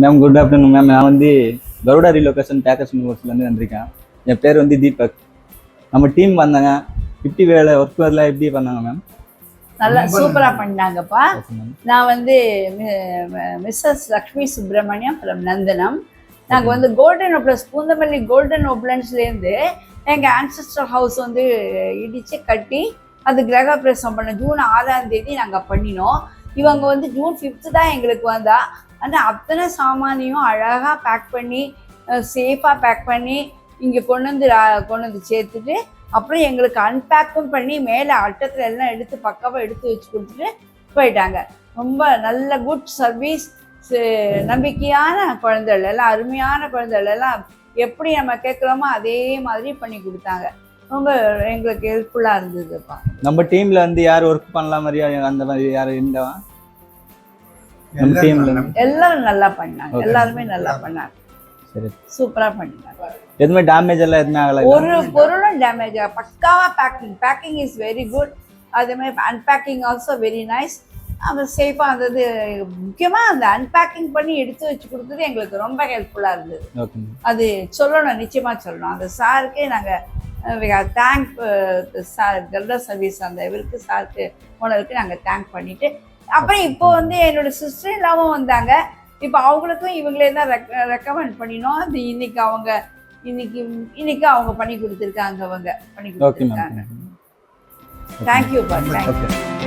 Ma'am good afternoon ma'am. நான் வந்து Garuda relocation bakers யூனிவர்ஸ்லேருந்து வந்திருக்கேன். என் பேர் வந்து தீபக். நம்ம டீம் வந்தாங்க. 50 வேலை ஒர்க் வரலாம் எப்படி பண்ணாங்க மேம்? நல்லா சூப்பராக பண்ணாங்கப்பா. நான் வந்து மிஸ்ஸஸ் லக்ஷ்மி சுப்பிரமணியம் ஃப்ரம் நந்தனம். நாங்கள் வந்து கோல்டன் ஓப்லன்ஸ் பூந்தமல்லி கோல்டன் ஓப்லன்ஸ்லேருந்து எங்கள் ஆன்சஸ்டர் ஹவுஸ் வந்து இடித்து கட்டி அது கிரக பிரவேசம் பண்ண ஜூன் 6ஆம் தேதி நாங்கள் பண்ணினோம். இவங்க வந்து ஜூன் 5 தான் எங்களுக்கு வந்தா. ஆனால் அத்தனை சாமானியும் அழகாக பேக் பண்ணி சேஃபாக பேக் பண்ணி இங்கே கொண்டு வந்து சேர்த்துட்டு அப்புறம் எங்களுக்கு அன்பேக்கும் பண்ணி மேலே அட்டத்தில் எல்லாம் எடுத்து பக்காவாக எடுத்து வச்சு கொடுத்துட்டு போயிட்டாங்க. ரொம்ப நல்ல குட் சர்வீஸ். நம்பிக்கையான குழந்தைகள் எல்லாம், அருமையான குழந்தைகள் எல்லாம் எப்படி நம்ம கேட்குறோமோ அதே மாதிரி பண்ணி கொடுத்தாங்க. ரொம்ப எங்களுக்கு ஹெல்ப்ஃபுல்லாக இருந்ததுப்பா. நம்ம டீமில் வந்து யார் ஒர்க் பண்ணலாம் மாதிரியா அந்த மாதிரி யார் இருந்தவா? நம்ம டீமில் எல்லாரும் நல்லா பண்ணாங்க. எல்லாருமே நல்லா பண்ணாங்க. சரி, சூப்பராக பண்ணாங்க. எதுவுமே டேமேஜ் எல்லாம் எதுவுமே ஆகலை? ஒரு பொருளும் டேமேஜ் ஆகல. பக்காவாக பேக்கிங் இஸ் வெரி குட். அதேமாதிரி அன்பேக்கிங் ஆல்சோ வெரி நைஸ். அப்புறம் சேஃபாக இருந்தது. முக்கியமாக அந்த அன்பேக்கிங் பண்ணி எடுத்து வச்சு கொடுத்தது எங்களுக்கு ரொம்ப ஹெல்ப்ஃபுல்லாக இருந்தது. அது சொல்லணும், நிச்சயமாக சொல்லணும். அந்த சாருக்கே நாங்கள் தேங்க் சார் கருடா சர்வீஸ் அந்த இவருக்கு சாருக்கு ஓனருக்கு நாங்கள் தேங்க் பண்ணிவிட்டு அப்புறம் இப்போ வந்து என்னோடய சிஸ்டர் இல்லாமல் வந்தாங்க. இப்போ அவங்களுக்கும் இவங்களே தான் ரெக்கமெண்ட் பண்ணினோம். அது இன்னைக்கு அவங்க பண்ணி கொடுத்துருக்காங்க. அவங்க பண்ணி கொடுத்துருக்காங்க. தேங்க்யூப்பா. தேங்க்யூ.